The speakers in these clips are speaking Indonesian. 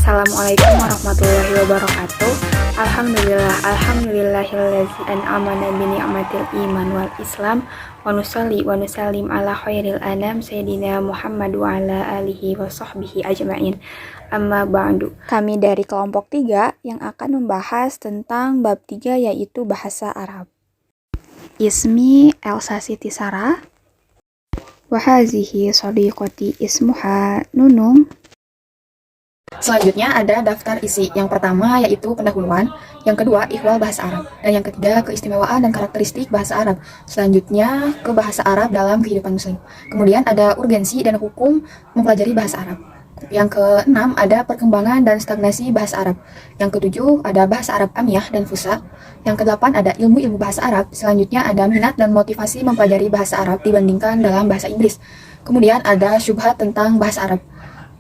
Assalamualaikum warahmatullahi wabarakatuh. Alhamdulillahillazi an'amana bi ni'matil iman wal islam wa nusalli wa nusallim ala khairil anam sayyidina Muhammad wa ala alihi wa sahbihi ajma'in. Amma ba'du. Kami dari kelompok 3 yang akan membahas tentang bab 3 yaitu bahasa Arab. Ismi Elsa Siti Sarah. Wa hazihi shadiqati ismuha Nunung. Selanjutnya ada daftar isi. Yang pertama yaitu pendahuluan, yang kedua ihwal bahasa Arab, dan yang ketiga keistimewaan dan karakteristik bahasa Arab. Selanjutnya ke bahasa Arab dalam kehidupan muslim. Kemudian ada urgensi dan hukum mempelajari bahasa Arab. Yang keenam ada perkembangan dan stagnasi bahasa Arab. Yang ketujuh ada bahasa Arab amiyah dan fusha. Yang kedelapan ada ilmu-ilmu bahasa Arab. Selanjutnya ada minat dan motivasi mempelajari bahasa Arab dibandingkan dalam bahasa Inggris. Kemudian ada syubhat tentang bahasa Arab.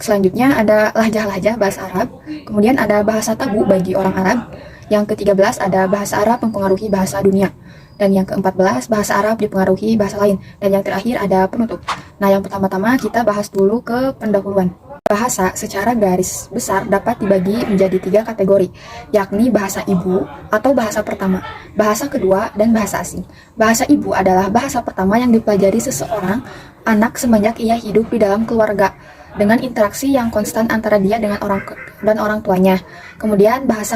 Selanjutnya ada lahjah-lahjah bahasa Arab. Kemudian ada bahasa tabu bagi orang Arab. Yang ke-13 ada bahasa Arab mempengaruhi bahasa dunia. Dan yang ke-14 bahasa Arab dipengaruhi bahasa lain. Dan yang terakhir ada penutup. Nah, yang pertama-tama kita bahas dulu ke pendahuluan. Bahasa secara garis besar dapat dibagi menjadi 3 kategori, yakni bahasa ibu atau bahasa pertama, bahasa kedua, dan bahasa asing. Bahasa ibu adalah bahasa pertama yang dipelajari seseorang anak semenjak ia hidup di dalam keluarga, dengan interaksi yang konstan antara dia dengan orang tuanya. Kemudian bahasa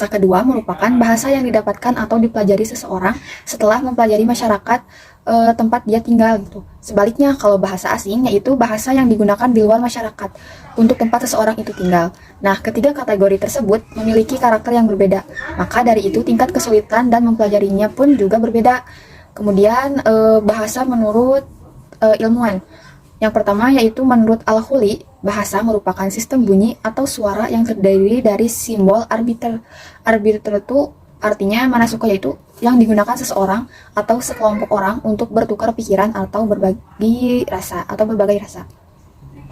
kedua merupakan bahasa yang didapatkan atau dipelajari seseorang setelah mempelajari masyarakat tempat dia tinggal gitu. Sebaliknya kalau bahasa asing yaitu bahasa yang digunakan di luar masyarakat untuk tempat seseorang itu tinggal. Nah, ketiga kategori tersebut memiliki karakter yang berbeda. Maka dari itu tingkat kesulitan dan mempelajarinya pun juga berbeda. Kemudian bahasa menurut ilmuwan. Yang pertama yaitu menurut Al-Khuli, bahasa merupakan sistem bunyi atau suara yang terdiri dari simbol arbiter. Arbiter itu artinya mana suka, yaitu yang digunakan seseorang atau sekelompok orang untuk bertukar pikiran atau berbagai rasa.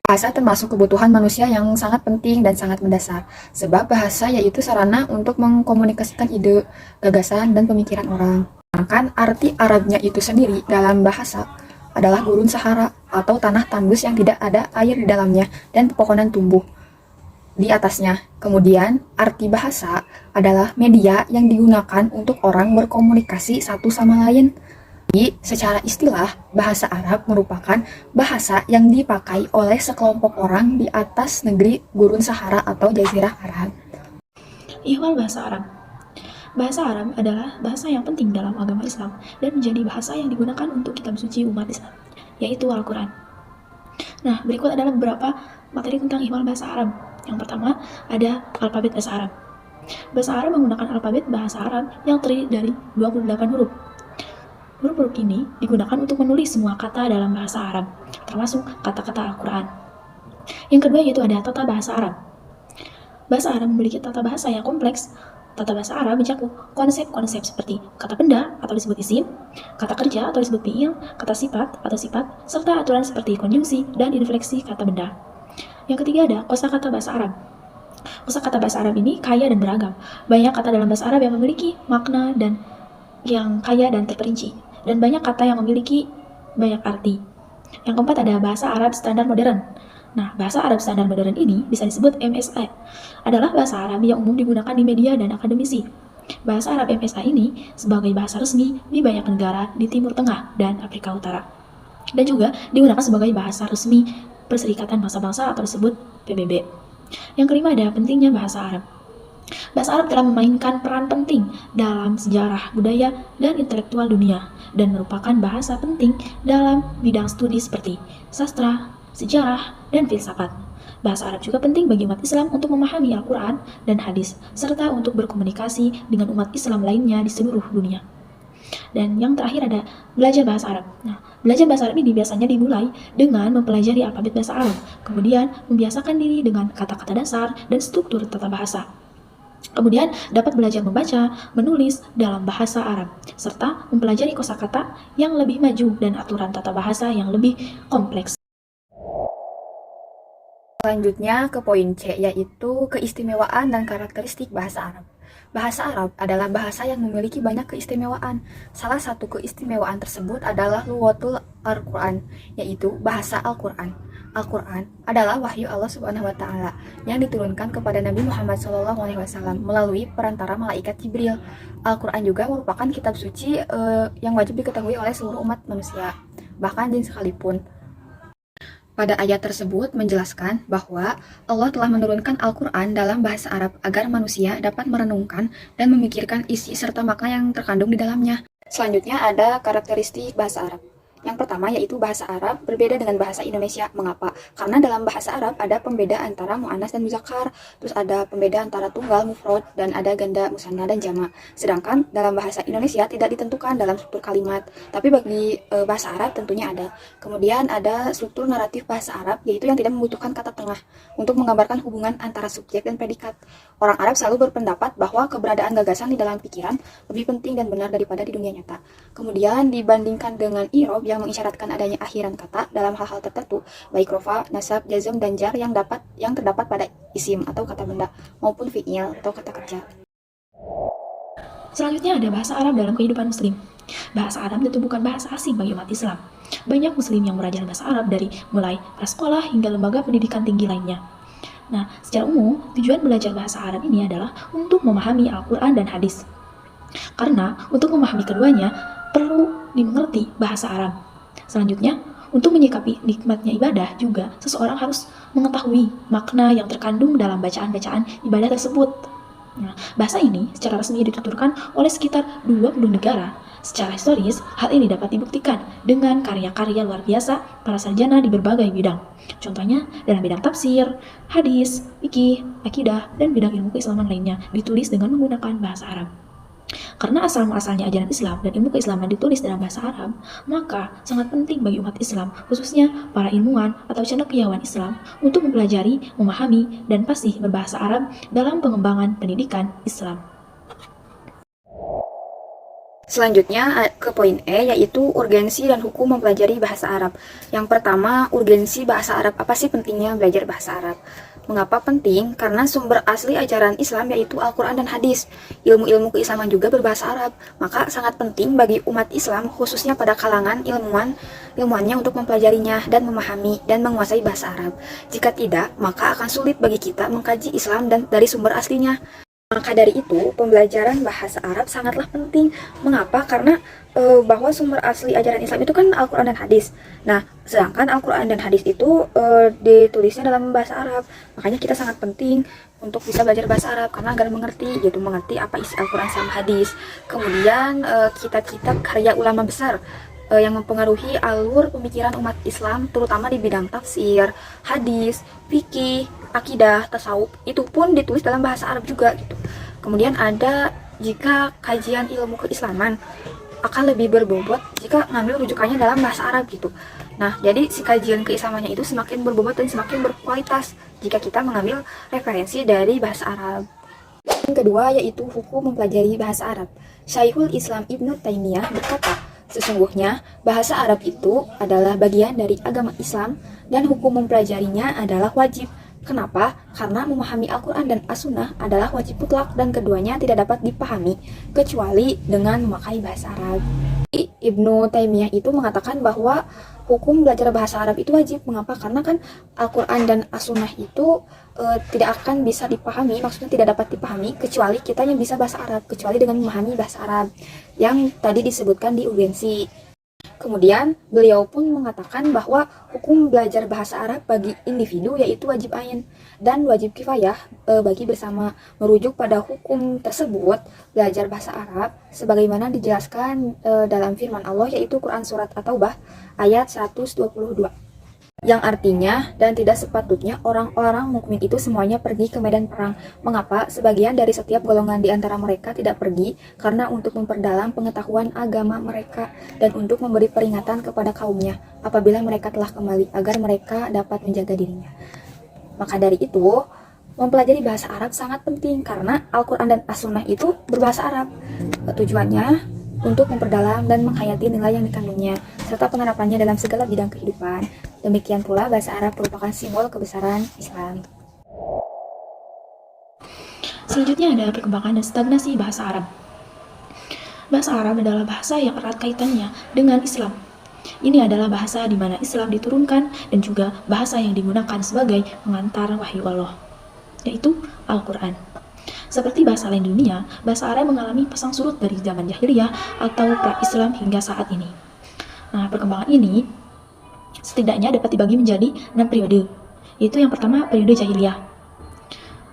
Bahasa termasuk kebutuhan manusia yang sangat penting dan sangat mendasar, sebab bahasa yaitu sarana untuk mengkomunikasikan ide, gagasan, dan pemikiran orang. Sedangkan arti Arabnya itu sendiri dalam bahasa adalah gurun Sahara atau tanah tandus yang tidak ada air di dalamnya dan pepohonan tumbuh di atasnya. Kemudian arti bahasa adalah media yang digunakan untuk orang berkomunikasi satu sama lain. Jadi secara istilah bahasa Arab merupakan bahasa yang dipakai oleh sekelompok orang di atas negeri gurun Sahara atau Jazirah Arab. Ihwal bahasa Arab. Bahasa Arab adalah bahasa yang penting dalam agama Islam dan menjadi bahasa yang digunakan untuk kitab suci umat Islam, yaitu Al-Quran. Nah, berikut adalah beberapa materi tentang ihwal bahasa Arab. Yang pertama, ada alfabet bahasa Arab. Bahasa Arab menggunakan alfabet bahasa Arab yang terdiri dari 28 huruf. Huruf-huruf ini digunakan untuk menulis semua kata dalam bahasa Arab, termasuk kata-kata Al-Quran. Yang kedua yaitu ada tata bahasa Arab. Bahasa Arab memiliki tata bahasa yang kompleks. Tata bahasa Arab mencakup konsep-konsep seperti kata benda atau disebut isim, kata kerja atau disebut fi'il, kata sifat atau sifat, serta aturan seperti konjungsi dan infleksi kata benda. Yang ketiga ada kosakata bahasa Arab. Kosakata bahasa Arab ini kaya dan beragam. Banyak kata dalam bahasa Arab yang memiliki makna dan yang kaya dan terperinci, dan banyak kata yang memiliki banyak arti. Yang keempat ada bahasa Arab standar modern. Nah, bahasa Arab standar modern ini bisa disebut MSA. Adalah bahasa Arab yang umum digunakan di media dan akademisi. Bahasa Arab MSA ini sebagai bahasa resmi di banyak negara di Timur Tengah dan Afrika Utara. Dan juga digunakan sebagai bahasa resmi Perserikatan Bangsa-Bangsa atau disebut PBB. Yang kelima ada pentingnya bahasa Arab. Bahasa Arab telah memainkan peran penting dalam sejarah, budaya, dan intelektual dunia, dan merupakan bahasa penting dalam bidang studi seperti sastra, sejarah, dan filsafat. Bahasa Arab juga penting bagi umat Islam untuk memahami Al-Quran dan hadis, serta untuk berkomunikasi dengan umat Islam lainnya di seluruh dunia. Dan yang terakhir ada belajar bahasa Arab. Nah, belajar bahasa Arab ini biasanya dimulai dengan mempelajari alfabet bahasa Arab, kemudian membiasakan diri dengan kata-kata dasar dan struktur tata bahasa. Kemudian dapat belajar membaca, menulis dalam bahasa Arab, serta mempelajari kosakata yang lebih maju dan aturan tata bahasa yang lebih kompleks. Selanjutnya ke poin C, yaitu keistimewaan dan karakteristik bahasa Arab. Bahasa Arab adalah bahasa yang memiliki banyak keistimewaan. Salah satu keistimewaan tersebut adalah lughatul Al-Quran, yaitu bahasa Al-Quran. Al-Quran adalah wahyu Allah Subhanahu wa Ta'ala yang diturunkan kepada Nabi Muhammad SAW melalui perantara malaikat Jibril. Al-Quran juga merupakan kitab suci yang wajib diketahui oleh seluruh umat manusia, bahkan jin sekalipun. Pada ayat tersebut menjelaskan bahwa Allah telah menurunkan Al-Quran dalam bahasa Arab agar manusia dapat merenungkan dan memikirkan isi serta makna yang terkandung di dalamnya. Selanjutnya ada karakteristik bahasa Arab. Yang pertama yaitu bahasa Arab berbeda dengan bahasa Indonesia. Mengapa? Karena dalam bahasa Arab ada pembeda antara mu'annas dan muzakkar, terus ada pembeda antara tunggal, mufrad, dan ada ganda, musanna, dan jama'. Sedangkan dalam bahasa Indonesia tidak ditentukan dalam struktur kalimat, tapi bagi bahasa Arab tentunya ada. Kemudian ada struktur naratif bahasa Arab, yaitu yang tidak membutuhkan kata tengah untuk menggambarkan hubungan antara subjek dan predikat. Orang Arab selalu berpendapat bahwa keberadaan gagasan di dalam pikiran lebih penting dan benar daripada di dunia nyata. Kemudian dibandingkan dengan i'rab yang mengisyaratkan adanya akhiran kata dalam hal-hal tertentu, baik rofa, nasab, jazm, dan jar yang terdapat pada isim atau kata benda maupun fi'il atau kata kerja. Selanjutnya ada bahasa Arab dalam kehidupan muslim. Bahasa Arab tentu bukan bahasa asing bagi umat Islam. Banyak muslim yang belajar bahasa Arab dari mulai prasekolah hingga lembaga pendidikan tinggi lainnya. Nah, secara umum, tujuan belajar bahasa Arab ini adalah untuk memahami Al-Quran dan hadis. Karena untuk memahami keduanya, perlu dimengerti bahasa Arab. Selanjutnya, untuk menyikapi nikmatnya ibadah juga, seseorang harus mengetahui makna yang terkandung dalam bacaan-bacaan ibadah tersebut. Nah, bahasa ini secara resmi dituturkan oleh sekitar 20 negara. Secara historis, hal ini dapat dibuktikan dengan karya-karya luar biasa para sarjana di berbagai bidang. Contohnya, dalam bidang tafsir, hadis, fikih, akidah, dan bidang ilmu keislaman lainnya ditulis dengan menggunakan bahasa Arab. Karena asal-muasalnya ajaran Islam dan ilmu keislaman ditulis dalam bahasa Arab, maka sangat penting bagi umat Islam, khususnya para ilmuwan atau cendekiawan Islam, untuk mempelajari, memahami, dan fasih berbahasa Arab dalam pengembangan pendidikan Islam. Selanjutnya ke poin E, yaitu urgensi dan hukum mempelajari bahasa Arab. Yang pertama, urgensi bahasa Arab. Apa sih pentingnya belajar bahasa Arab? Mengapa penting? Karena sumber asli ajaran Islam yaitu Al-Quran dan hadis. Ilmu-ilmu keislaman juga berbahasa Arab. Maka sangat penting bagi umat Islam, khususnya pada kalangan ilmuwannya untuk mempelajarinya dan memahami dan menguasai bahasa Arab. Jika tidak, maka akan sulit bagi kita mengkaji Islam dan dari sumber aslinya. Maka dari itu, pembelajaran bahasa Arab sangatlah penting. Mengapa? Karena bahwa sumber asli ajaran Islam itu kan Al-Quran dan hadis. Nah, sedangkan Al-Quran dan hadis itu ditulisnya dalam bahasa Arab. Makanya kita sangat penting untuk bisa belajar bahasa Arab, karena agar mengerti apa isi Al-Quran sama hadis. Kemudian kitab-kitab karya ulama besar yang mempengaruhi alur pemikiran umat Islam, terutama di bidang tafsir, hadis, fikih, akidah, tasawuf, itu pun ditulis dalam bahasa Arab juga gitu. Kemudian ada jika kajian ilmu keislaman akan lebih berbobot jika ngambil rujukannya dalam bahasa Arab gitu. Nah, jadi si kajian keislamannya itu semakin berbobot dan semakin berkualitas jika kita mengambil referensi dari bahasa Arab. Yang kedua yaitu hukum mempelajari bahasa Arab. Syekhul Islam Ibnu Taimiyah berkata, sesungguhnya bahasa Arab itu adalah bagian dari agama Islam dan hukum mempelajarinya adalah wajib. Kenapa? Karena memahami Al-Quran dan As-Sunnah adalah wajib mutlak dan keduanya tidak dapat dipahami kecuali dengan memakai bahasa Arab. Ibnu Taimiyah itu mengatakan bahwa hukum belajar bahasa Arab itu wajib. Mengapa? Karena kan Al-Quran dan As-Sunnah itu tidak akan bisa dipahami, maksudnya tidak dapat dipahami kecuali kita yang bisa bahasa Arab, kecuali dengan memahami bahasa Arab yang tadi disebutkan di urgensi. Kemudian beliau pun mengatakan bahwa hukum belajar bahasa Arab bagi individu yaitu wajib ain dan wajib kifayah bagi bersama, merujuk pada hukum tersebut belajar bahasa Arab sebagaimana dijelaskan dalam firman Allah yaitu Quran Surat At-Taubah ayat 122. Yang artinya, dan tidak sepatutnya orang-orang mukmin itu semuanya pergi ke medan perang. Mengapa? Sebagian dari setiap golongan di antara mereka tidak pergi karena untuk memperdalam pengetahuan agama mereka dan untuk memberi peringatan kepada kaumnya apabila mereka telah kembali agar mereka dapat menjaga dirinya. Maka dari itu, mempelajari bahasa Arab sangat penting karena Al-Quran dan As-Sunnah itu berbahasa Arab. Tujuannya untuk memperdalam dan menghayati nilai yang dikandungnya, serta penerapannya dalam segala bidang kehidupan. Demikian pula bahasa Arab merupakan simbol kebesaran Islam. Selanjutnya ada perkembangan dan stagnasi bahasa Arab. Bahasa Arab adalah bahasa yang erat kaitannya dengan Islam. Ini adalah bahasa di mana Islam diturunkan dan juga bahasa yang digunakan sebagai pengantar wahyu Allah, yaitu Al-Quran. Seperti bahasa lain di dunia, bahasa Arab mengalami pasang surut dari zaman jahiliyah atau pra-Islam hingga saat ini. Nah, perkembangan ini setidaknya dapat dibagi menjadi 6 periode, yaitu yang pertama periode jahiliyah.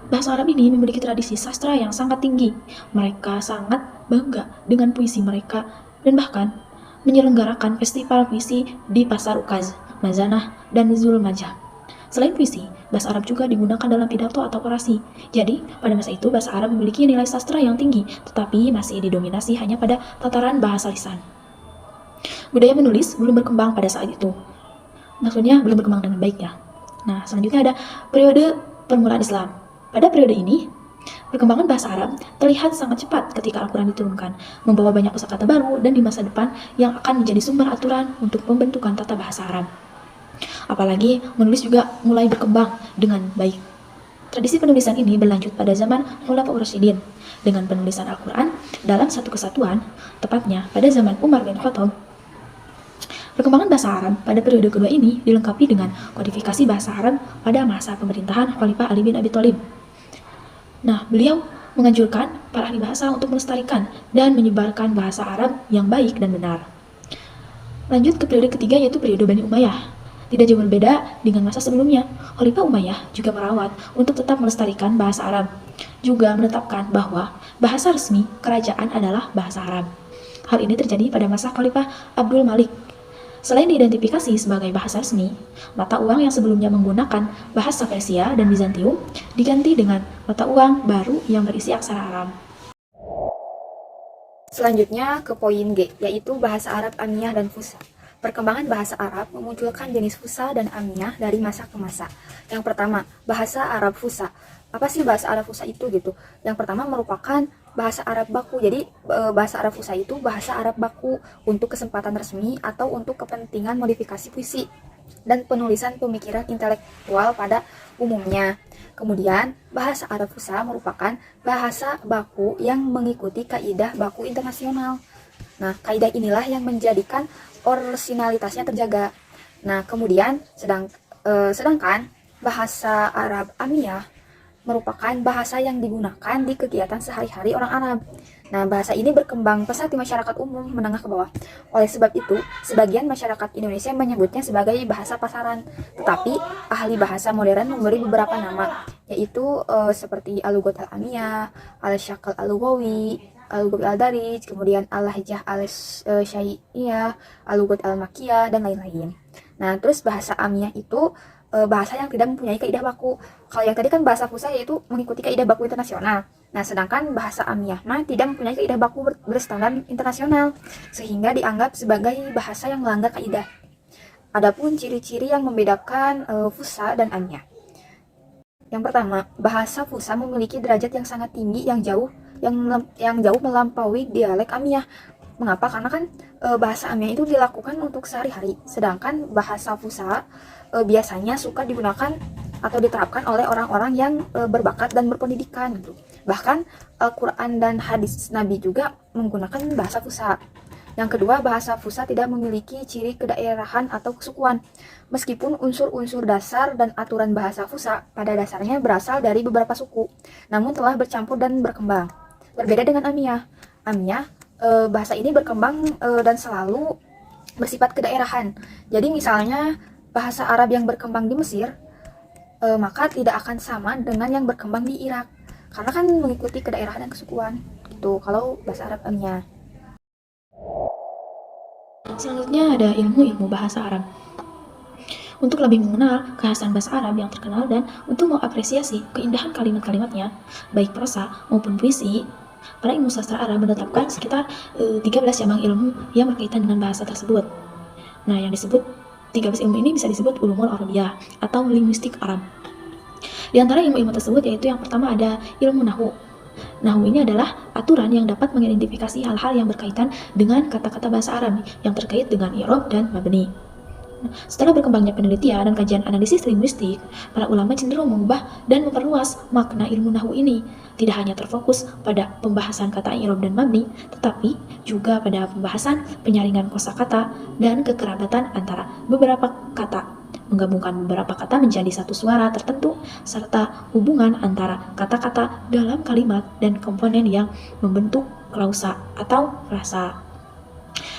Bahasa Arab ini memiliki tradisi sastra yang sangat tinggi. Mereka sangat bangga dengan puisi mereka dan bahkan menyelenggarakan festival puisi di Pasar Ukaz, Mazanah, dan Zulmajah. Selain puisi, bahasa Arab juga digunakan dalam pidato atau orasi. Jadi, pada masa itu bahasa Arab memiliki nilai sastra yang tinggi, tetapi masih didominasi hanya pada tataran bahasa lisan. Budaya menulis belum berkembang pada saat itu. Maksudnya belum berkembang dengan baik ya. Nah, selanjutnya ada periode permulaan Islam. Pada periode ini, perkembangan bahasa Arab terlihat sangat cepat ketika Al-Quran diturunkan, membawa banyak kosakata baru dan di masa depan yang akan menjadi sumber aturan untuk pembentukan tata bahasa Arab. Apalagi menulis juga mulai berkembang dengan baik. Tradisi penulisan ini berlanjut pada zaman Khulafaur Rasyidin dengan penulisan Al-Quran dalam satu kesatuan, tepatnya pada zaman Umar bin Khattab. Perkembangan bahasa Arab pada periode kedua ini dilengkapi dengan kodifikasi bahasa Arab pada masa pemerintahan Khalifah Ali bin Abi Thalib. Nah, beliau menganjurkan para ahli bahasa untuk melestarikan dan menyebarkan bahasa Arab yang baik dan benar. Lanjut ke periode ketiga yaitu periode Bani Umayyah. Tidak jauh berbeda dengan masa sebelumnya, Khalifah Umayyah juga merawat untuk tetap melestarikan bahasa Arab, juga menetapkan bahwa bahasa resmi kerajaan adalah bahasa Arab. Hal ini terjadi pada masa Khalifah Abdul Malik. Selain diidentifikasi sebagai bahasa resmi, mata uang yang sebelumnya menggunakan bahasa Persia dan Bizantium diganti dengan mata uang baru yang berisi aksara Arab. Selanjutnya ke poin G, yaitu bahasa Arab Amiyah dan Fusha. Perkembangan bahasa Arab memunculkan jenis Fusha dan Amiyah dari masa ke masa. Yang pertama, bahasa Arab Fusha. Apa sih bahasa Arab Fusha itu gitu? Yang pertama merupakan bahasa Arab baku. Jadi bahasa Arab Fusha itu bahasa Arab baku untuk kesempatan resmi atau untuk kepentingan modifikasi puisi dan penulisan pemikiran intelektual pada umumnya. Kemudian, bahasa Arab Fusha merupakan bahasa baku yang mengikuti kaidah baku internasional. Nah, kaidah inilah yang menjadikan orisinalitasnya terjaga. Nah, kemudian sedangkan bahasa Arab Amiyah merupakan bahasa yang digunakan di kegiatan sehari-hari orang Arab. Nah, bahasa ini berkembang pesat di masyarakat umum menengah ke bawah. Oleh sebab itu, sebagian masyarakat Indonesia menyebutnya sebagai bahasa pasaran. Tetapi, ahli bahasa modern memberi beberapa nama, yaitu seperti Al-Lughat Al-Amiyah, Al-Syakal Al-Lughawi, Al-Lughawi Al-Darij, kemudian Al-Lahjah Al-Syaiyah, Al-Lughat Al-Makkiyah, dan lain-lain. Nah, terus bahasa Amiyah itu bahasa yang tidak mempunyai kaidah baku. Kalau yang tadi kan bahasa Fusha yaitu mengikuti kaidah baku internasional. Nah, sedangkan bahasa Amiyah tidak mempunyai kaidah baku berstandar internasional, sehingga dianggap sebagai bahasa yang melanggar kaidah. Adapun ciri-ciri yang membedakan Fusha dan Amiyah. Yang pertama, bahasa Fusha memiliki derajat yang sangat tinggi yang jauh melampaui dialek Amiyah. Mengapa? Karena kan bahasa Amiyah itu dilakukan untuk sehari-hari, sedangkan bahasa Fusha biasanya suka digunakan atau diterapkan oleh orang-orang yang berbakat dan berpendidikan gitu. Bahkan Al-Quran dan hadis Nabi juga menggunakan bahasa Fusha. Yang kedua, bahasa Fusha tidak memiliki ciri kedaerahan atau kesukuan. Meskipun unsur-unsur dasar dan aturan bahasa Fusha pada dasarnya berasal dari beberapa suku, namun telah bercampur dan berkembang. Berbeda dengan Amiyah. Amiyah, bahasa ini berkembang dan selalu bersifat kedaerahan. Jadi misalnya bahasa Arab yang berkembang di Mesir, maka tidak akan sama dengan yang berkembang di Irak. Karena kan mengikuti kedaerahan dan kesukuan. Gitu, kalau bahasa Arab Amiyah. Selanjutnya ada ilmu bahasa Arab. Untuk lebih mengenal kekhasan bahasa Arab yang terkenal dan untuk mengapresiasi keindahan kalimat-kalimatnya, baik prosa maupun puisi, para ilmu sastra Arab menetapkan sekitar 13 cabang ilmu yang berkaitan dengan bahasa tersebut. Nah, yang disebut 13 ilmu ini bisa disebut ulumul Arabiyah atau linguistik Arab. Di antara ilmu-ilmu tersebut yaitu yang pertama ada ilmu nahwu. Nahwu ini adalah aturan yang dapat mengidentifikasi hal-hal yang berkaitan dengan kata-kata bahasa Arab yang terkait dengan i'rab dan mabni. Setelah berkembangnya penelitian dan kajian analisis linguistik, para ulama cenderung mengubah dan memperluas makna ilmu nahwu ini. Tidak hanya terfokus pada pembahasan kata i'rab dan mabni, tetapi juga pada pembahasan penyaringan kosakata dan kekerabatan antara beberapa kata, menggabungkan beberapa kata menjadi satu suara tertentu, serta hubungan antara kata-kata dalam kalimat dan komponen yang membentuk klausa atau frasa.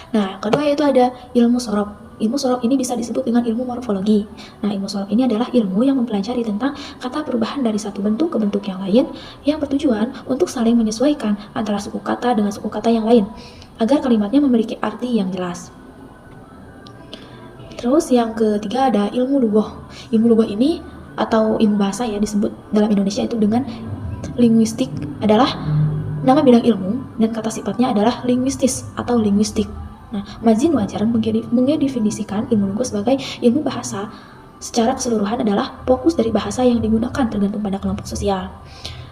Nah, kedua yaitu ada ilmu sorob. Ilmu sorob ini bisa disebut dengan ilmu morfologi. Nah, ilmu sorob ini adalah ilmu yang mempelajari tentang kata perubahan dari satu bentuk ke bentuk yang lain yang bertujuan untuk saling menyesuaikan antara suku kata dengan suku kata yang lain agar kalimatnya memiliki arti yang jelas. Terus yang ketiga ada ilmu lughah. Ilmu lughah ini atau ilmu bahasa ya disebut dalam Indonesia itu dengan linguistik, adalah nama bidang ilmu dan kata sifatnya adalah linguistis atau linguistik. Nah, Mazin Wajar mengedefinisikan ilmu lughah sebagai ilmu bahasa secara keseluruhan adalah fokus dari bahasa yang digunakan tergantung pada kelompok sosial.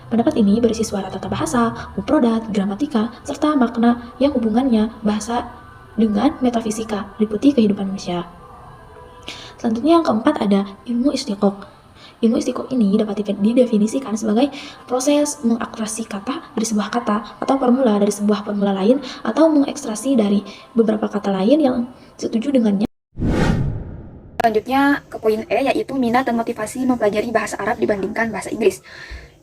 Pendapat ini berisi suara tata bahasa, mufradat, gramatika, serta makna yang hubungannya bahasa dengan metafisika, meliputi kehidupan manusia. Selanjutnya yang keempat ada ilmu istiqoq. Ilmu istiqoq ini dapat didefinisikan sebagai proses mengakstrasi kata dari sebuah kata atau formula dari sebuah formula lain atau mengekstrasi dari beberapa kata lain yang setuju dengannya. Selanjutnya ke poin E, yaitu minat dan motivasi mempelajari bahasa Arab dibandingkan bahasa Inggris.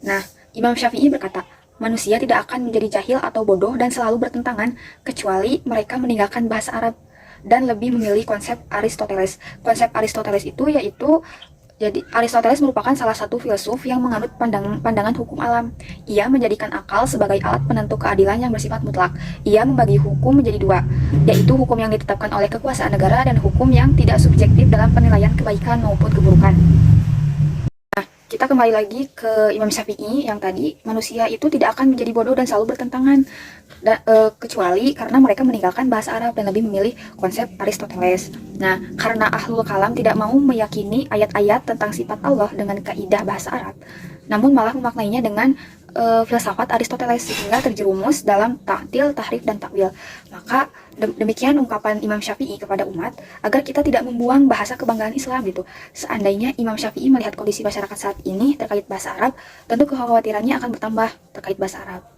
Nah, Imam Syafi'i berkata, manusia tidak akan menjadi jahil atau bodoh dan selalu bertentangan kecuali mereka meninggalkan bahasa Arab dan lebih memilih konsep Aristoteles. Konsep Aristoteles itu yaitu, jadi Aristoteles merupakan salah satu filsuf yang menganut pandangan hukum alam. Ia menjadikan akal sebagai alat penentu keadilan yang bersifat mutlak. Ia membagi hukum menjadi dua, yaitu hukum yang ditetapkan oleh kekuasaan negara dan hukum yang tidak subjektif dalam penilaian kebaikan maupun keburukan. Kita kembali lagi ke Imam Syafi'i yang tadi, manusia itu tidak akan menjadi bodoh dan selalu bertentangan kecuali karena mereka meninggalkan bahasa Arab dan lebih memilih konsep Aristoteles. Nah, karena ahlul kalam tidak mau meyakini ayat-ayat tentang sifat Allah dengan kaidah bahasa Arab, namun malah memaknainya dengan filsafat Aristoteles sehingga terjerumus dalam ta'til, tahrif, dan takwil. Maka demikian ungkapan Imam Syafi'i kepada umat agar kita tidak membuang bahasa kebanggaan Islam gitu. Seandainya Imam Syafi'i melihat kondisi masyarakat saat ini terkait bahasa Arab, tentu kekhawatirannya akan bertambah terkait bahasa Arab.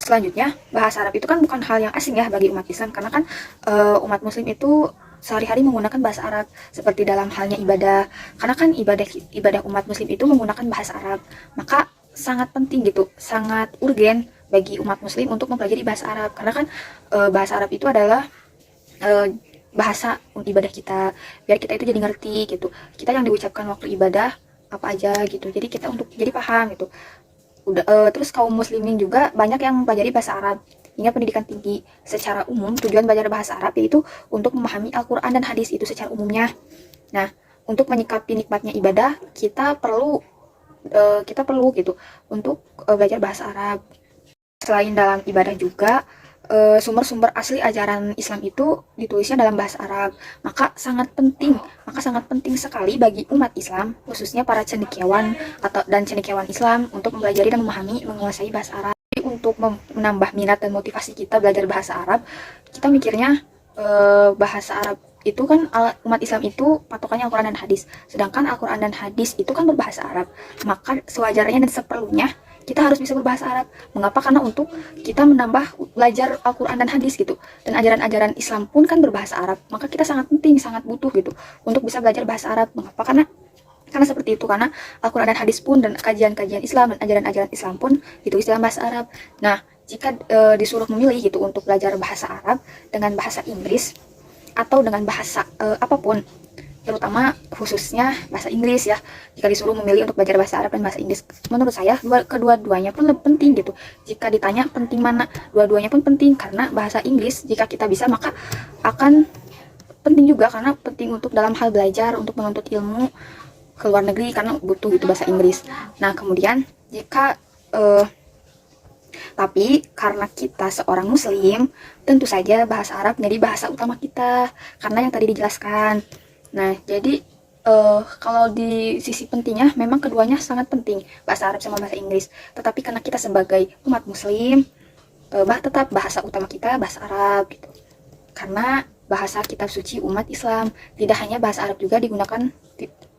Selanjutnya, bahasa Arab itu kan bukan hal yang asing ya bagi umat Islam, karena kan umat Muslim itu sehari-hari menggunakan bahasa Arab, seperti dalam halnya ibadah. Karena kan ibadah umat Muslim itu menggunakan bahasa Arab, maka sangat penting gitu, sangat urgen bagi umat Muslim untuk mempelajari bahasa Arab, karena kan bahasa Arab itu adalah bahasa ibadah kita, biar kita itu jadi ngerti gitu, kita yang diucapkan waktu ibadah apa aja gitu, jadi kita untuk jadi paham gitu. Terus kaum muslimin juga banyak yang mempelajari bahasa Arab hingga pendidikan tinggi. Secara umum tujuan belajar bahasa Arab yaitu untuk memahami Al-Quran dan hadis itu secara umumnya. Nah, untuk menyikapi nikmatnya ibadah, kita perlu gitu untuk belajar bahasa Arab. Selain dalam ibadah juga, sumber-sumber asli ajaran Islam itu ditulisnya dalam bahasa Arab. Maka sangat penting sekali bagi umat Islam, khususnya para cendekiawan dan cendekiawan Islam, untuk mempelajari dan memahami, menguasai bahasa Arab. Jadi, untuk menambah minat dan motivasi kita belajar bahasa Arab, kita mikirnya bahasa Arab itu kan umat Islam itu patokannya Al-Quran dan hadis, sedangkan Al-Quran dan hadis itu kan berbahasa Arab. Maka sewajarnya dan seperlunya kita harus bisa berbahasa Arab. Mengapa? Karena untuk kita menambah belajar Al-Quran dan hadis gitu, dan ajaran-ajaran Islam pun kan berbahasa Arab, maka kita sangat penting, sangat butuh gitu untuk bisa belajar bahasa Arab. Mengapa? Karena seperti itu, karena Al-Quran dan hadis pun dan kajian-kajian Islam dan ajaran-ajaran Islam pun ditulis dalam bahasa Arab. Nah, jika disuruh memilih gitu untuk belajar bahasa Arab dengan bahasa Inggris atau dengan bahasa apapun, terutama khususnya bahasa Inggris ya, jika disuruh memilih untuk belajar bahasa Arab dan bahasa Inggris, menurut saya kedua-duanya pun lebih penting gitu. Jika ditanya penting mana, dua-duanya pun penting, karena bahasa Inggris jika kita bisa maka akan penting juga, karena penting untuk dalam hal belajar, untuk menuntut ilmu ke luar negeri, karena butuh gitu bahasa Inggris. Nah, kemudian jika tapi karena kita seorang muslim, tentu saja bahasa Arab menjadi bahasa utama kita, karena yang tadi dijelaskan. Nah, jadi kalau di sisi pentingnya memang keduanya sangat penting, bahasa Arab sama bahasa Inggris. Tetapi karena kita sebagai umat muslim, tetap bahasa utama kita bahasa Arab gitu. Karena bahasa kitab suci umat Islam. Tidak hanya bahasa Arab juga digunakan,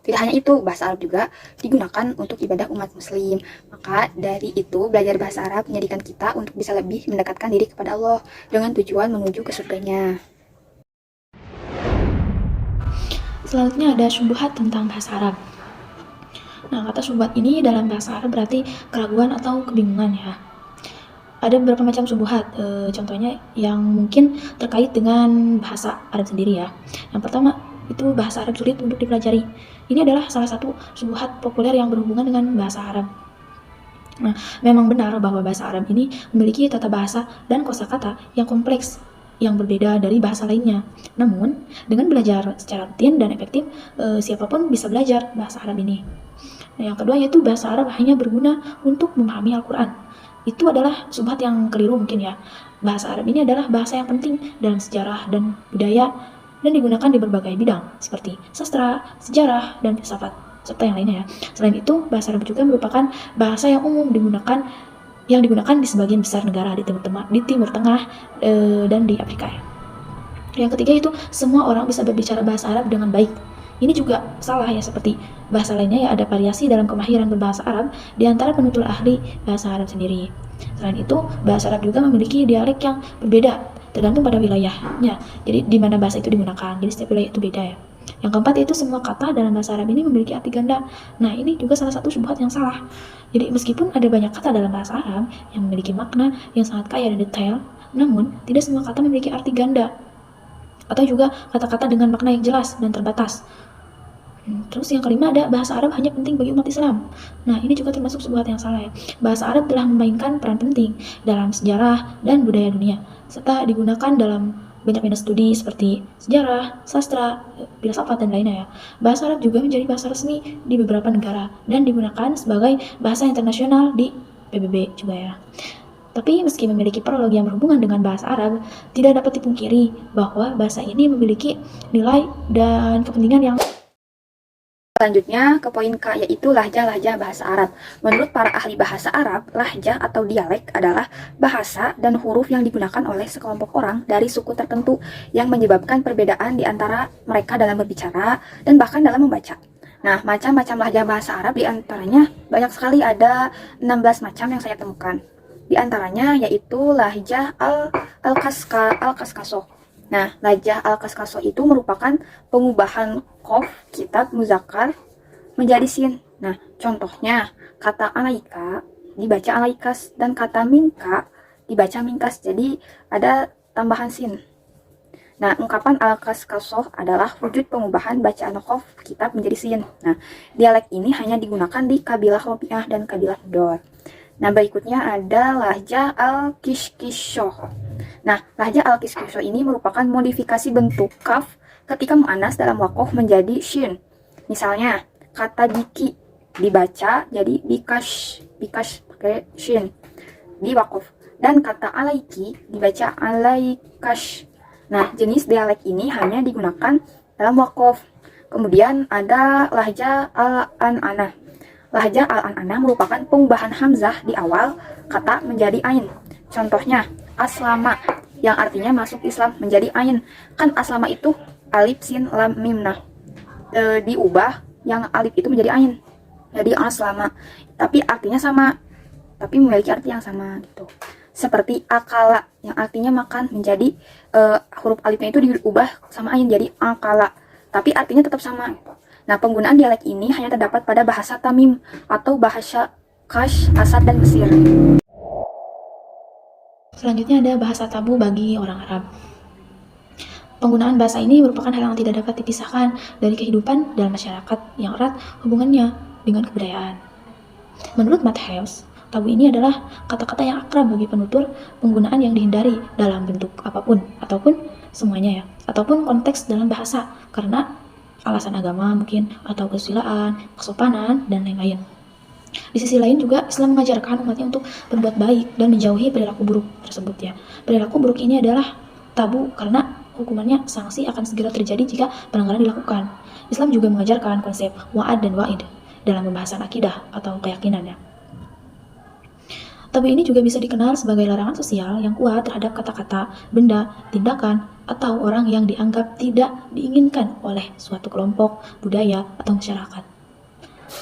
tidak hanya itu, bahasa Arab juga digunakan untuk ibadah umat muslim. Maka dari itu, belajar bahasa Arab menjadikan kita untuk bisa lebih mendekatkan diri kepada Allah dengan tujuan menuju ke surganya. Selanjutnya ada syubhat tentang bahasa Arab. Nah, kata syubhat ini dalam bahasa Arab berarti keraguan atau kebingungan ya. Ada beberapa macam syubhat, contohnya yang mungkin terkait dengan bahasa Arab sendiri ya. Yang pertama, itu bahasa Arab sulit untuk dipelajari. Ini adalah salah satu syubhat populer yang berhubungan dengan bahasa Arab. Nah, memang benar bahwa bahasa Arab ini memiliki tata bahasa dan kosakata yang kompleks, yang berbeda dari bahasa lainnya. Namun, dengan belajar secara rutin dan efektif, siapapun bisa belajar bahasa Arab ini. Nah, yang kedua yaitu bahasa Arab hanya berguna untuk memahami Al-Quran. Itu adalah syubhat yang keliru mungkin ya. Bahasa Arab ini adalah bahasa yang penting dalam sejarah dan budaya, dan digunakan di berbagai bidang seperti sastra, sejarah, dan filsafat, serta yang lainnya ya. Selain itu, bahasa Arab juga merupakan bahasa yang umum digunakan di sebagian besar negara di Timur Tengah dan di Afrika ya. Yang ketiga itu semua orang bisa berbicara bahasa Arab dengan baik. Ini juga salah ya, seperti bahasa lainnya ya, ada variasi dalam kemahiran berbahasa Arab di antara penutur ahli bahasa Arab sendiri. Selain itu, bahasa Arab juga memiliki dialek yang berbeda tergantung pada wilayahnya. Jadi di mana bahasa itu digunakan. Jadi setiap wilayah itu beda ya. Yang keempat yaitu semua kata dalam bahasa Arab ini memiliki arti ganda. Nah, ini juga salah satu syubhat yang salah. Jadi meskipun ada banyak kata dalam bahasa Arab yang memiliki makna yang sangat kaya dan detail, namun tidak semua kata memiliki arti ganda atau juga kata-kata dengan makna yang jelas dan terbatas. Terus yang kelima ada bahasa Arab hanya penting bagi umat Islam. Nah, ini juga termasuk syubhat yang salah ya. Bahasa Arab telah memainkan peran penting dalam sejarah dan budaya dunia, serta digunakan dalam banyak media studi seperti sejarah, sastra, filsafat, dan lainnya ya. Bahasa Arab juga menjadi bahasa resmi di beberapa negara dan digunakan sebagai bahasa internasional di PBB juga ya. Tapi meski memiliki prologi yang berhubungan dengan bahasa Arab, tidak dapat dipungkiri bahwa bahasa ini memiliki nilai dan kepentingan yang Selanjutnya ke poin K, yaitu lahjah-lahjah bahasa Arab. Menurut para ahli bahasa Arab, lahjah atau dialek adalah bahasa dan huruf yang digunakan oleh sekelompok orang dari suku tertentu yang menyebabkan perbedaan di antara mereka dalam berbicara dan bahkan dalam membaca. Nah, macam-macam lahjah bahasa Arab di antaranya banyak sekali, ada 16 macam yang saya temukan. Di antaranya yaitu lahjah al-Kaskasoh. Nah, lahjah al-Kaskasoh itu merupakan pengubahan qaf kitab muzakkar menjadi sin. Nah, contohnya kata alaika dibaca alaikas dan kata minka dibaca minkas. Jadi ada tambahan sin. Nah, ungkapan al-Kaskasoh adalah wujud pengubahan bacaan qaf kitab menjadi sin. Nah, dialek ini hanya digunakan di kabilah Robiah dan kabilah Dor. Nah, berikutnya ada lahjah al-Kishkishoh. Nah, lahjah al-Kishkishoh ini merupakan modifikasi bentuk kaf ketika mu'annas dalam wakof menjadi shin. Misalnya, kata biki dibaca jadi bikash pakai shin di wakof. Dan kata alaiki dibaca alaikash. Nah, jenis dialek ini hanya digunakan dalam wakof. Kemudian ada lahjah al-an'anah. Lahjah al-an'anah merupakan pengubahan hamzah di awal kata menjadi ain. Contohnya, aslama yang artinya masuk Islam menjadi ain. Kan aslama itu alif sin lam mim. Nah, diubah yang alif itu menjadi ain. Jadi aslama. Tapi artinya sama. Tapi memiliki arti yang sama gitu. Seperti akala yang artinya makan menjadi huruf alifnya itu diubah sama ain jadi akala. Tapi artinya tetap sama. Nah, penggunaan dialek ini hanya terdapat pada bahasa Tamim atau bahasa Kash, Asad, dan Mesir. Selanjutnya ada bahasa tabu bagi orang Arab. Penggunaan bahasa ini merupakan hal yang tidak dapat dipisahkan dari kehidupan dalam masyarakat yang erat hubungannya dengan kebudayaan. Menurut Matthaeus, tabu ini adalah kata-kata yang akrab bagi penutur, penggunaan yang dihindari dalam bentuk apapun, ataupun semuanya ya, ataupun konteks dalam bahasa, karena alasan agama mungkin, atau kesusilaan, kesopanan, dan lain-lain. Di sisi lain juga Islam mengajarkan umatnya untuk berbuat baik dan menjauhi perilaku buruk tersebut ya. Perilaku buruk ini adalah tabu karena hukumannya sanksi akan segera terjadi jika pelanggaran dilakukan. Islam juga mengajarkan konsep wa'ad dan wa'id dalam pembahasan akidah atau keyakinan ya. Tabu ini juga bisa dikenal sebagai larangan sosial yang kuat terhadap kata-kata, benda, tindakan, atau orang yang dianggap tidak diinginkan oleh suatu kelompok, budaya, atau masyarakat.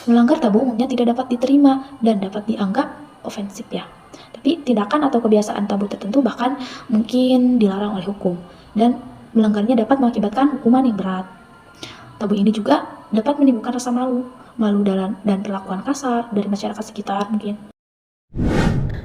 Melanggar tabu umumnya tidak dapat diterima dan dapat dianggap ofensif ya. Tapi tindakan atau kebiasaan tabu tertentu bahkan mungkin dilarang oleh hukum dan melanggarnya dapat mengakibatkan hukuman yang berat. Tabu ini juga dapat menimbulkan rasa malu dan perlakuan kasar dari masyarakat sekitar mungkin.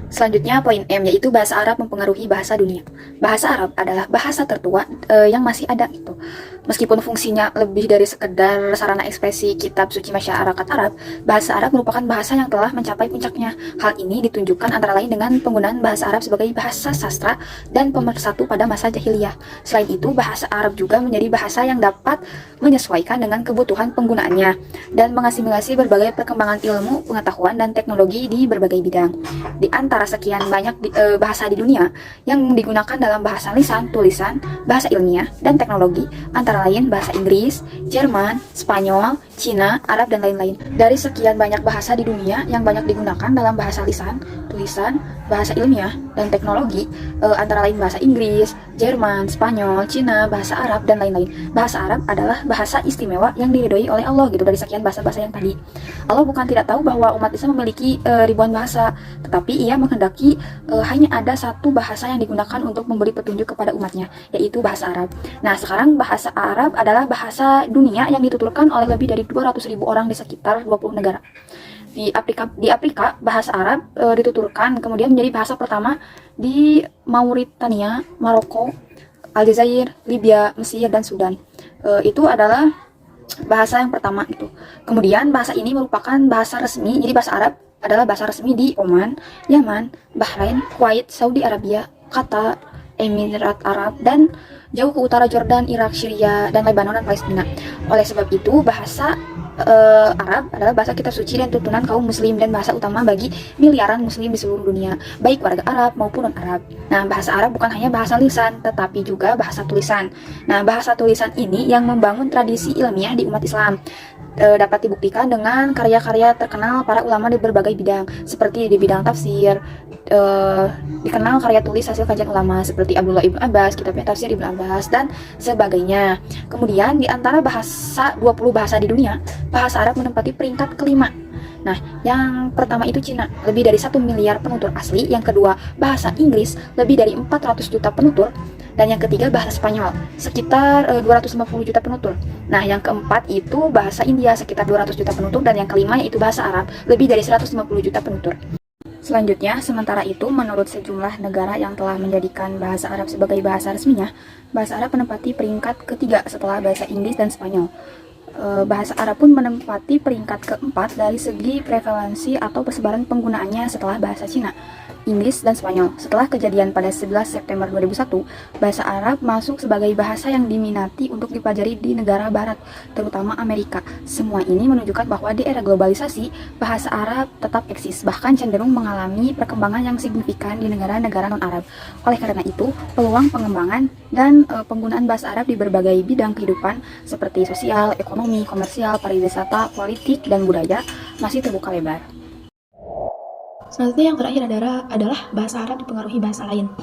Selanjutnya poin M, yaitu bahasa Arab mempengaruhi bahasa dunia. Bahasa Arab adalah bahasa tertua yang masih ada gitu. Meskipun fungsinya lebih dari sekedar sarana ekspresi kitab suci masyarakat Arab, bahasa Arab merupakan bahasa yang telah mencapai puncaknya. Hal ini ditunjukkan antara lain dengan penggunaan bahasa Arab sebagai bahasa sastra dan pemersatu pada masa jahiliyah. Selain itu, bahasa Arab juga menjadi bahasa yang dapat menyesuaikan dengan kebutuhan penggunaannya dan mengasimilasi berbagai perkembangan ilmu, pengetahuan, dan teknologi di berbagai bidang. Di antara sekian banyak bahasa di dunia yang digunakan dalam bahasa lisan, tulisan, bahasa ilmiah, dan teknologi, antara lain bahasa Inggris, Jerman, Spanyol, Cina, Arab, dan lain-lain. Dari sekian banyak bahasa di dunia yang banyak digunakan dalam bahasa lisan, tulisan, bahasa ilmiah, dan teknologi, antara lain bahasa Inggris, Jerman, Spanyol, Cina, bahasa Arab, dan lain-lain. Bahasa Arab adalah bahasa istimewa yang diridhoi oleh Allah gitu dari sekian bahasa-bahasa yang tadi. Allah bukan tidak tahu bahwa umat Islam memiliki ribuan bahasa, tetapi ia menghendaki hanya ada satu bahasa yang digunakan untuk memberi petunjuk kepada umatnya, yaitu bahasa Arab. Nah, sekarang bahasa Arab adalah bahasa dunia yang dituturkan oleh lebih dari 200.000 orang di sekitar 20 negara. Di Afrika bahasa Arab dituturkan kemudian menjadi bahasa pertama di Mauritania, Maroko, Aljazair, Libya, Mesir, dan Sudan. Itu adalah bahasa yang pertama itu. Kemudian bahasa ini merupakan bahasa resmi, jadi bahasa Arab adalah bahasa resmi di Oman, Yaman, Bahrain, Kuwait, Saudi Arabia, Qatar, Emirat Arab, dan jauh ke utara Jordan, Irak, Syria, dan Lebanon, dan Palestina. Oleh sebab itu, bahasa Arab adalah bahasa kitab suci dan tuntunan kaum muslim dan bahasa utama bagi miliaran muslim di seluruh dunia, baik warga Arab maupun non-Arab. Nah, bahasa Arab bukan hanya bahasa lisan, tetapi juga bahasa tulisan. Nah, bahasa tulisan ini yang membangun tradisi ilmiah di umat Islam. Dapat dibuktikan dengan karya-karya terkenal para ulama di berbagai bidang, seperti di bidang tafsir, dikenal karya tulis hasil kajian ulama seperti Abdullah ibn Abbas, kitabnya Tafsir Ibn Abbas, dan sebagainya. Kemudian di antara 20 bahasa di dunia, bahasa Arab menempati peringkat kelima. Nah, yang pertama itu Cina, lebih dari 1 miliar penutur asli. Yang kedua, bahasa Inggris, lebih dari 400 juta penutur. Dan yang ketiga, bahasa Spanyol, sekitar 250 juta penutur. Nah, yang keempat itu bahasa India, sekitar 200 juta penutur. Dan yang kelima yaitu bahasa Arab, lebih dari 150 juta penutur. Selanjutnya, sementara itu, menurut sejumlah negara yang telah menjadikan bahasa Arab sebagai bahasa resminya, bahasa Arab menempati peringkat ketiga setelah bahasa Inggris dan Spanyol. Bahasa Arab pun menempati peringkat keempat dari segi prevalensi atau persebaran penggunaannya setelah bahasa Cina, Inggris, dan Spanyol. Setelah kejadian pada 11 September 2001, bahasa Arab masuk sebagai bahasa yang diminati untuk dipelajari di negara barat, terutama Amerika. Semua ini menunjukkan bahwa di era globalisasi, bahasa Arab tetap eksis, bahkan cenderung mengalami perkembangan yang signifikan di negara-negara non-Arab. Oleh karena itu, peluang pengembangan dan penggunaan bahasa Arab di berbagai bidang kehidupan seperti sosial, ekonomi, komersial, pariwisata, politik, dan budaya masih terbuka lebar. Selanjutnya yang terakhir adalah bahasa Arab dipengaruhi bahasa lain.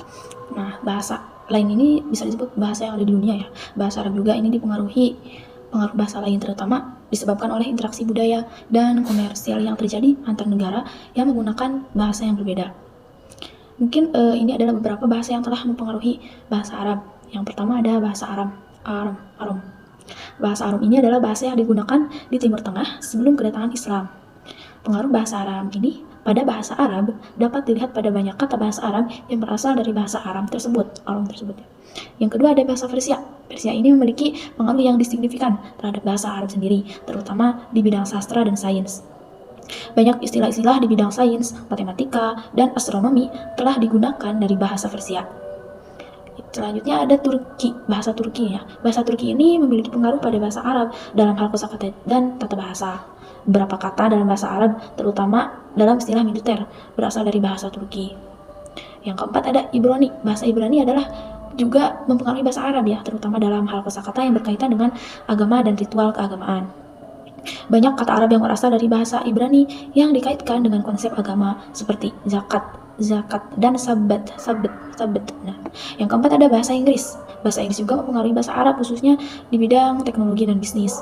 Nah, bahasa lain ini bisa disebut bahasa yang ada di dunia ya. Bahasa Arab juga ini dipengaruhi pengaruh bahasa lain, terutama disebabkan oleh interaksi budaya dan komersial yang terjadi antar negara yang menggunakan bahasa yang berbeda. Mungkin ini adalah beberapa bahasa yang telah mempengaruhi bahasa Arab. Yang pertama ada bahasa Aram. Bahasa Aram ini adalah bahasa yang digunakan di Timur Tengah sebelum kedatangan Islam. Pengaruh bahasa Aram ini pada bahasa Arab dapat dilihat pada banyak kata bahasa Arab yang berasal dari bahasa Aram tersebut. Yang kedua ada bahasa Persia. Persia ini memiliki pengaruh yang signifikan terhadap bahasa Arab sendiri, terutama di bidang sastra dan sains. Banyak istilah-istilah di bidang sains, matematika, dan astronomi telah digunakan dari bahasa Persia. Selanjutnya ada Turki, bahasa Turki ya. Bahasa Turki ini memiliki pengaruh pada bahasa Arab dalam hal kosakata dan tata bahasa. Beberapa kata dalam bahasa Arab, terutama dalam istilah militer, berasal dari bahasa Turki. Yang keempat ada Ibrani. Bahasa Ibrani adalah juga mempengaruhi bahasa Arab ya, terutama dalam hal kosakata yang berkaitan dengan agama dan ritual keagamaan. Banyak kata Arab yang berasal dari bahasa Ibrani yang dikaitkan dengan konsep agama seperti zakat, zakat, dan sabat. Nah, yang keempat ada bahasa Inggris. Bahasa Inggris juga mempengaruhi bahasa Arab, khususnya di bidang teknologi dan bisnis.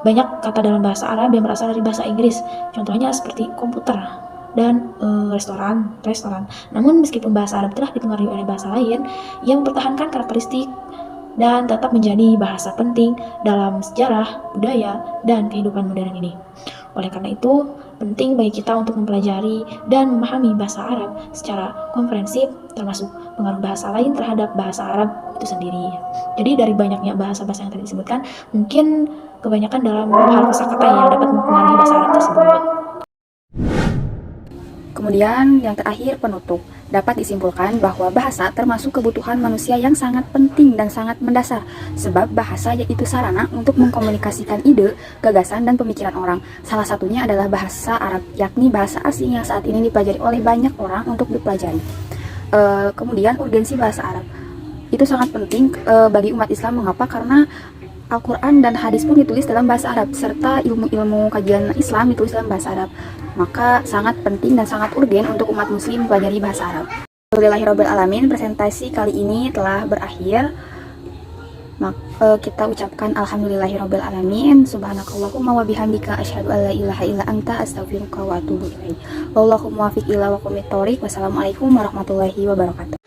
Banyak kata dalam bahasa Arab yang berasal dari bahasa Inggris, contohnya seperti komputer dan restoran. Namun meskipun bahasa Arab telah dipengaruhi oleh bahasa lain, ia mempertahankan karakteristik dan tetap menjadi bahasa penting dalam sejarah, budaya, dan kehidupan modern ini. Oleh karena itu, penting bagi kita untuk mempelajari dan memahami bahasa Arab secara komprehensif, termasuk pengaruh bahasa lain terhadap bahasa Arab itu sendiri. Jadi dari banyaknya bahasa-bahasa yang tadi disebutkan, mungkin kebanyakan dalam hal kosakata yang dapat mempengaruhi bahasa Arab tersebut. Kemudian yang terakhir penutup. Dapat disimpulkan bahwa bahasa termasuk kebutuhan manusia yang sangat penting dan sangat mendasar, sebab bahasa yaitu sarana untuk mengkomunikasikan ide, gagasan, dan pemikiran orang. Salah satunya adalah bahasa Arab, yakni bahasa asing yang saat ini dipelajari oleh banyak orang untuk dipelajari. Kemudian urgensi bahasa Arab itu sangat penting bagi umat Islam. Mengapa? Karena Al-Quran dan hadis pun ditulis dalam bahasa Arab, serta ilmu-ilmu kajian Islam ditulis dalam bahasa Arab. Maka sangat penting dan sangat urgen untuk umat muslim mempelajari bahasa Arab. Alhamdulillahirrabbilalamin, presentasi kali ini telah berakhir. Kita ucapkan alhamdulillahirrabbilalamin. Subhanakallahumma wa bihamdika asyhadu an la ilaha illa anta astaghfiruka wa atubu ilaik. Wallahumma muwaffiq ila wa qomit thoriq. Wassalamualaikum warahmatullahi wabarakatuh.